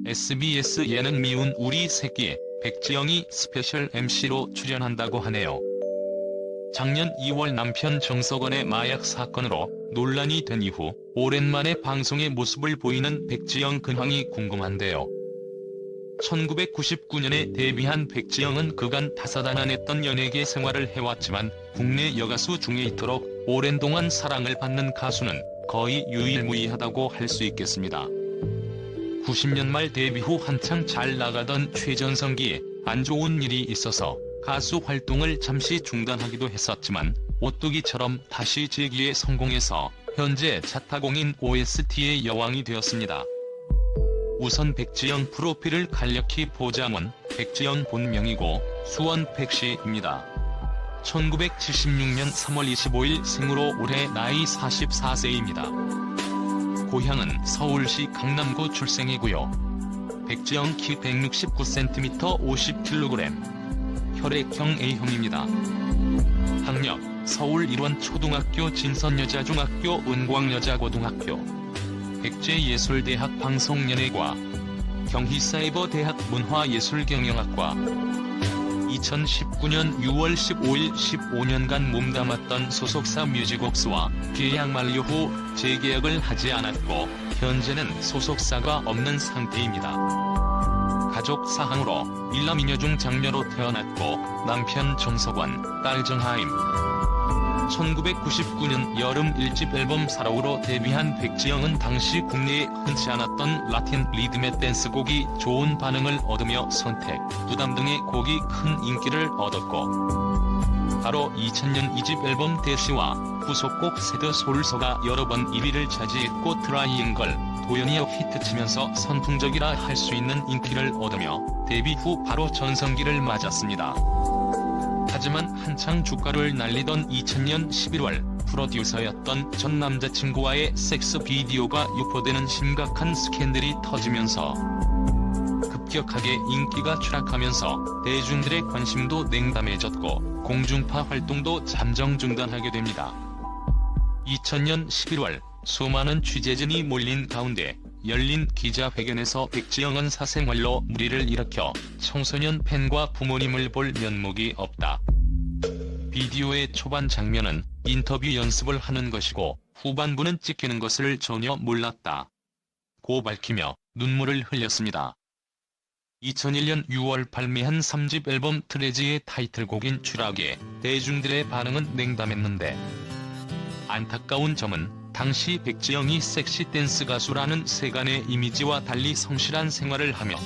SBS 예능 미운 우리 새끼에 백지영이 스페셜 MC로 출연한다고 하네요. 작년 2월 남편 정석원의 마약 사건으로 논란이 된 이후 오랜만에 방송에 모습을 보이는 백지영 근황이 궁금한데요. 1999년에 데뷔한 백지영은 그간 다사다난했던 연예계 생활을 해왔지만 국내 여가수 중에 이토록 오랜 동안 사랑을 받는 가수는 거의 유일무이하다고 할 수 있겠습니다. 90년 말 데뷔 후 한창 잘 나가던 최전성기에 안 좋은 일이 있어서 가수 활동을 잠시 중단하기도 했었지만 오뚜기처럼 다시 재기에 성공해서 현재 자타공인 OST의 여왕이 되었습니다. 우선 백지영 프로필을 간략히 보자면 백지영 본명이고 수원백씨입니다. 1976년 3월 25일 생으로 올해 나이 44세입니다. 고향은 서울시 강남구 출생이고요. 백지영 키 169cm 50kg, 혈액형 A형입니다. 학력 서울 일원초등학교 진선여자중학교 은광여자고등학교, 백제예술대학 방송연예과, 경희사이버대학 문화예술경영학과. 2019년 6월 15일 15년간 몸담았던 소속사 뮤직웍스와 계약 만료 후 재계약을 하지 않았고 현재는 소속사가 없는 상태입니다. 가족 사항으로 일남 이녀 중 장녀로 태어났고 남편 정석원, 딸 정하임. 1999년 여름 1집 앨범 사랑으로 데뷔한 백지영은 당시 국내에 흔치 않았던 라틴 리듬의 댄스곡이 좋은 반응을 얻으며 선택, 부담 등의 곡이 큰 인기를 얻었고 바로 2000년 2집 앨범 대시와 후속곡 새드 솔서가 여러 번 1위를 차지했고 트라이앵글, 도연이어 히트치면서 선풍적이라 할 수 있는 인기를 얻으며 데뷔 후 바로 전성기를 맞았습니다. 하지만 한창 주가를 날리던 2000년 11월 프로듀서였던 전 남자친구와의 섹스 비디오가 유포되는 심각한 스캔들이 터지면서 급격하게 인기가 추락하면서 대중들의 관심도 냉담해졌고 공중파 활동도 잠정 중단하게 됩니다. 2000년 11월 수많은 취재진이 몰린 가운데 열린 기자회견에서 백지영은 사생활로 물의를 일으켜 청소년 팬과 부모님을 볼 면목이 없다. 비디오의 초반 장면은 인터뷰 연습을 하는 것이고 후반부는 찍히는 것을 전혀 몰랐다 고 밝히며 눈물을 흘렸습니다. 2001년 6월 발매한 3집 앨범 트레지의 타이틀곡인 추락에 대중들의 반응은 냉담했는데 안타까운 점은 당시 백지영이 섹시 댄스 가수라는 세간의 이미지와 달리 성실한 생활을 하며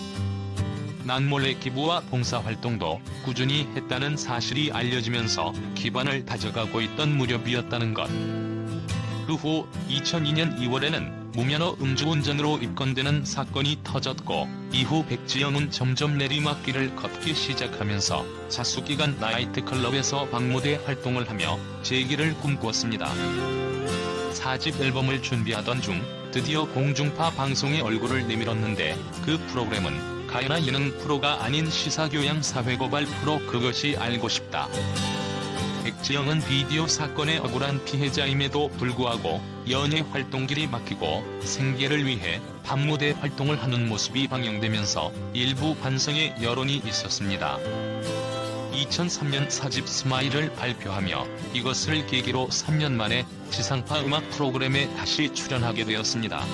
남몰래 기부와 봉사활동도 꾸준히 했다는 사실이 알려지면서 기반을 다져가고 있던 무렵이었다는 것. 그 후 2002년 2월에는 무면허 음주운전으로 입건되는 사건이 터졌고 이후 백지영은 점점 내리막길을 걷기 시작하면서 자숙기간 나이트클럽에서 방무대 활동을 하며 재기를 꿈꿨습니다. 4집 앨범을 준비하던 중 드디어 공중파 방송에 얼굴을 내밀었는데 그 프로그램은 가요나 예능 프로가 아닌 시사교양 사회고발 프로 그것이 알고 싶다. 백지영은 비디오 사건의 억울한 피해자임에도 불구하고 연예 활동길이 막히고 생계를 위해 밤무대 활동을 하는 모습이 방영되면서 일부 반성의 여론이 있었습니다. 2003년 4집 스마일을 발표하며 이것을 계기로 3년 만에 지상파 음악 프로그램에 다시 출연하게 되었습니다.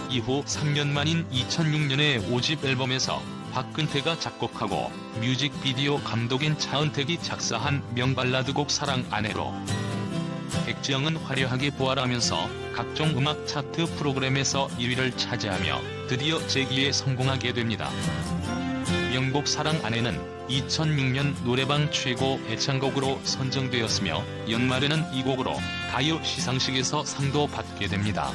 이후 3년 만인 2006년에 5집 앨범에서 박근태가 작곡하고 뮤직비디오 감독인 차은택이 작사한 명발라드곡 사랑 아내로 백지영은 화려하게 부활하면서 각종 음악 차트 프로그램에서 1위를 차지하며 드디어 재기에 성공하게 됩니다. 명곡 사랑 아내는 2006년 노래방 최고 애창곡으로 선정되었으며 연말에는 이 곡으로 가요 시상식에서 상도 받게 됩니다.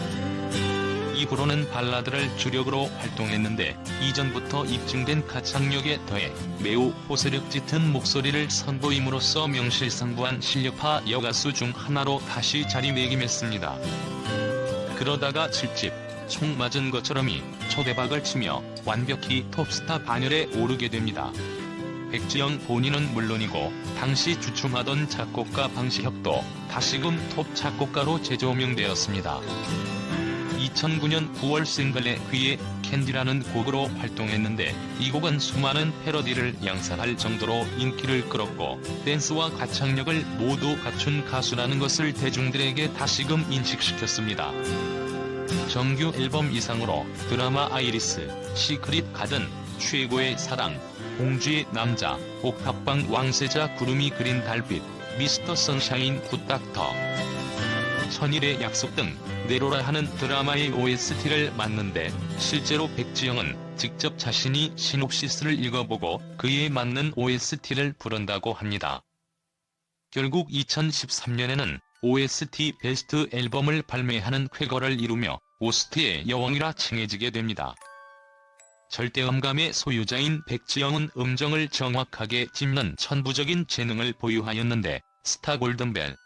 이후로는 발라드를 주력으로 활동했는데 이전부터 입증된 가창력에 더해 매우 호소력 짙은 목소리를 선보임으로써 명실상부한 실력파 여가수 중 하나로 다시 자리매김했습니다. 그러다가 7집 총 맞은 것처럼이 초대박을 치며 완벽히 톱스타 반열에 오르게 됩니다. 백지영 본인은 물론이고 당시 주춤하던 작곡가 방시혁도 다시금 톱 작곡가로 재조명되었습니다. 2009년 9월 싱글의 그의 캔디라는 곡으로 활동했는데 이 곡은 수많은 패러디를 양산할 정도로 인기를 끌었고 댄스와 가창력을 모두 갖춘 가수라는 것을 대중들에게 다시금 인식시켰습니다. 정규 앨범 이상으로 드라마 아이리스, 시크릿 가든, 최고의 사랑, 공주의 남자, 옥탑방 왕세자 구름이 그린 달빛, 미스터 선샤인 굿닥터, 천일의 약속 등 내로라 하는 드라마의 OST를 맡는데 실제로 백지영은 직접 자신이 시놉시스를 읽어보고 그에 맞는 OST를 부른다고 합니다. 결국 2013년에는 OST 베스트 앨범을 발매하는 쾌거를 이루며 OST의 여왕이라 칭해지게 됩니다. 절대음감의 소유자인 백지영은 음정을 정확하게 짚는 천부적인 재능을 보유하였는데 스타 골든벨,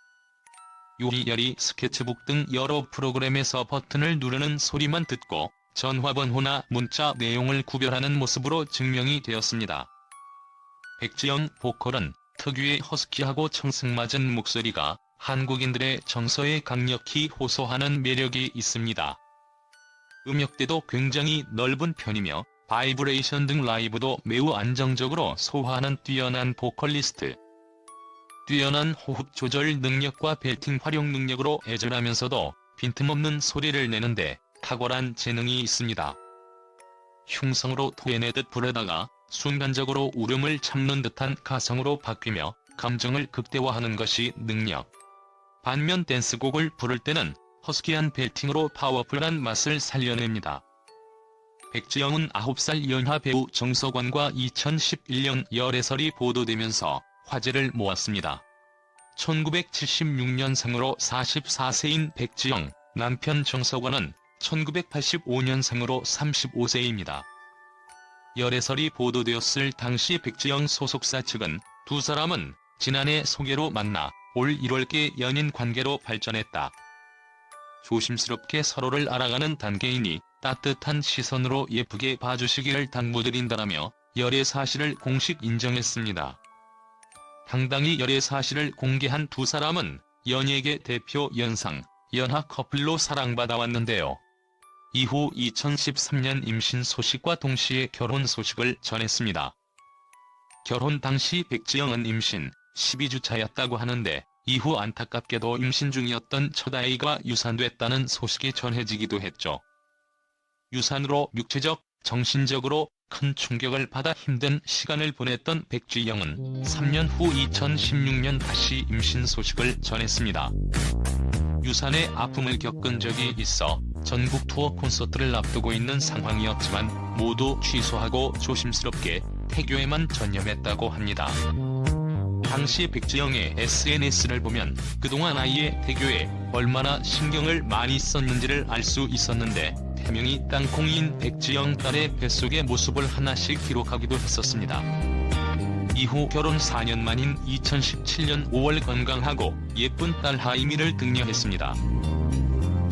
요리요리 스케치북 등 여러 프로그램에서 버튼을 누르는 소리만 듣고 전화번호나 문자 내용을 구별하는 모습으로 증명이 되었습니다. 백지영 보컬은 특유의 허스키하고 청승맞은 목소리가 한국인들의 정서에 강력히 호소하는 매력이 있습니다. 음역대도 굉장히 넓은 편이며 바이브레이션 등 라이브도 매우 안정적으로 소화하는 뛰어난 보컬리스트. 뛰어난 호흡 조절 능력과 벨팅 활용 능력으로 애절하면서도 빈틈없는 소리를 내는데 탁월한 재능이 있습니다. 흉성으로 토해내듯 부르다가 순간적으로 울음을 참는 듯한 가성으로 바뀌며 감정을 극대화하는 것이 능력. 반면 댄스곡을 부를 때는 허스키한 벨팅으로 파워풀한 맛을 살려냅니다. 백지영은 9살 연하 배우 정석원과 2011년 열애설이 보도되면서 화제를 모았습니다. 1976년생으로 44세인 백지영, 남편 정석원은 1985년생으로 35세입니다. 열애설이 보도되었을 당시 백지영 소속사 측은 두 사람은 지난해 소개로 만나 올 1월께 연인 관계로 발전했다. 조심스럽게 서로를 알아가는 단계이니 따뜻한 시선으로 예쁘게 봐주시기를 당부드린다라며 열애 사실을 공식 인정했습니다. 당당히 열애 사실을 공개한 두 사람은 연예계 대표 연상, 연하 커플로 사랑받아왔는데요. 이후 2013년 임신 소식과 동시에 결혼 소식을 전했습니다. 결혼 당시 백지영은 임신 12주차였다고 하는데 이후 안타깝게도 임신 중이었던 첫 아이가 유산됐다는 소식이 전해지기도 했죠. 유산으로 육체적, 정신적으로 큰 충격을 받아 힘든 시간을 보냈던 백지영은 3년 후 2016년 다시 임신 소식을 전했습니다. 유산의 아픔을 겪은 적이 있어 전국 투어 콘서트를 앞두고 있는 상황이었지만 모두 취소하고 조심스럽게 태교에만 전념했다고 합니다. 당시 백지영의 SNS를 보면 그동안 아이의 태교에 얼마나 신경을 많이 썼는지를 알 수 있었는데 태명이 땅콩이인 백지영 딸의 뱃속의 모습을 하나씩 기록하기도 했었습니다. 이후 결혼 4년 만인 2017년 5월 건강하고 예쁜 딸 하이미를 등려했습니다.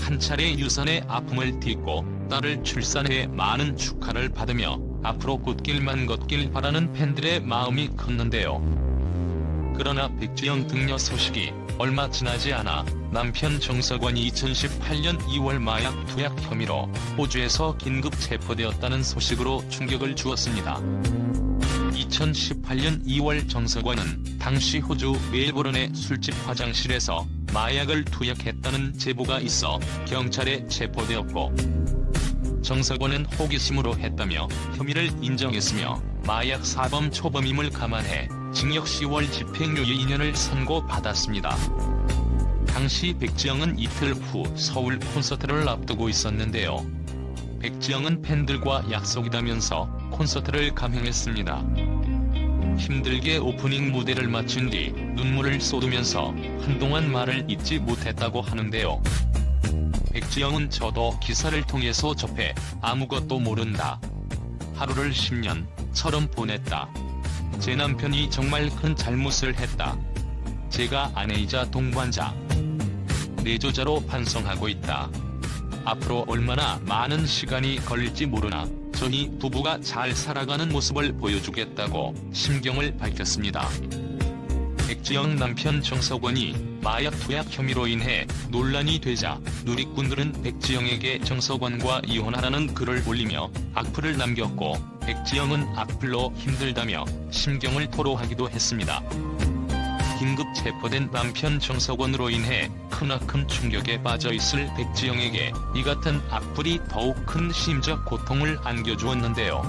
한 차례 유산의 아픔을 딛고 딸을 출산해 많은 축하를 받으며 앞으로 곧길만 걷길 바라는 팬들의 마음이 컸는데요. 그러나 백지영 등려 소식이 얼마 지나지 않아 남편 정석원이 2018년 2월 마약 투약 혐의로 호주에서 긴급 체포되었다는 소식으로 충격을 주었습니다. 2018년 2월 정석원은 당시 호주 멜버른의 술집 화장실에서 마약을 투약했다는 제보가 있어 경찰에 체포되었고 정석원은 호기심으로 했다며 혐의를 인정했으며 마약 사범 초범임을 감안해 징역 10월 집행유예 2년을 선고받았습니다. 당시 백지영은 이틀 후 서울 콘서트를 앞두고 있었는데요. 백지영은 팬들과 약속이다면서 콘서트를 감행했습니다. 힘들게 오프닝 무대를 마친 뒤 눈물을 쏟으면서 한동안 말을 잇지 못했다고 하는데요. 백지영은 저도 기사를 통해서 접해 아무것도 모른다. 하루를 10년처럼 보냈다. 제 남편이 정말 큰 잘못을 했다. 제가 아내이자 동반자, 내조자로 반성하고 있다. 앞으로 얼마나 많은 시간이 걸릴지 모르나 저희 부부가 잘 살아가는 모습을 보여주겠다고 심경을 밝혔습니다. 백지영 남편 정석원이 마약 투약 혐의로 인해 논란이 되자 누리꾼들은 백지영에게 정석원과 이혼하라는 글을 올리며 악플을 남겼고, 백지영은 악플로 힘들다며 심경을 토로하기도 했습니다. 긴급 체포된 남편 정석원으로 인해 크나큰 충격에 빠져있을 백지영에게 이 같은 악플이 더욱 큰 심적 고통을 안겨주었는데요.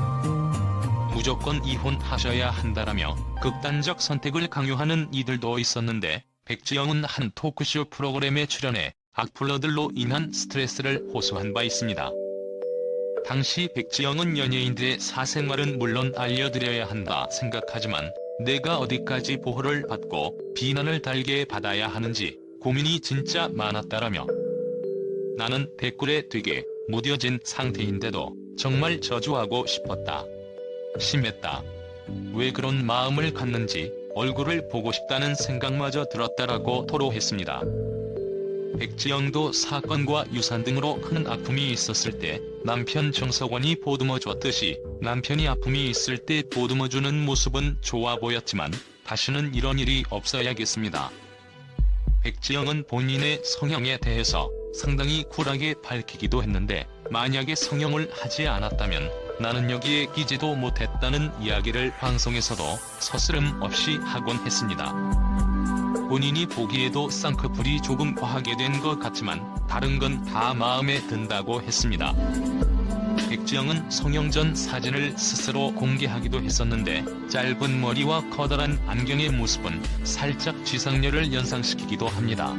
무조건 이혼하셔야 한다라며 극단적 선택을 강요하는 이들도 있었는데, 백지영은 한 토크쇼 프로그램에 출연해 악플러들로 인한 스트레스를 호소한 바 있습니다. 당시 백지영은 연예인들의 사생활은 물론 알려드려야 한다 생각하지만 내가 어디까지 보호를 받고 비난을 달게 받아야 하는지 고민이 진짜 많았다라며, 나는 댓글에 되게 무뎌진 상태인데도 정말 저주하고 싶었다. 심했다. 왜 그런 마음을 갖는지 얼굴을 보고 싶다는 생각마저 들었다라고 토로했습니다. 백지영도 사건과 유산 등으로 큰 아픔이 있었을 때 남편 정석원이 보듬어 줬듯이 남편이 아픔이 있을 때 보듬어주는 모습은 좋아 보였지만 다시는 이런 일이 없어야겠습니다. 백지영은 본인의 성형에 대해서 상당히 쿨하게 밝히기도 했는데, 만약에 성형을 하지 않았다면 나는 여기에 끼지도 못했다는 이야기를 방송에서도 서스름 없이 하곤 했습니다. 본인이 보기에도 쌍꺼풀이 조금 과하게 된 것 같지만 다른 건 다 마음에 든다고 했습니다. 백지영은 성형 전 사진을 스스로 공개하기도 했었는데, 짧은 머리와 커다란 안경의 모습은 살짝 지상렬을 연상시키기도 합니다.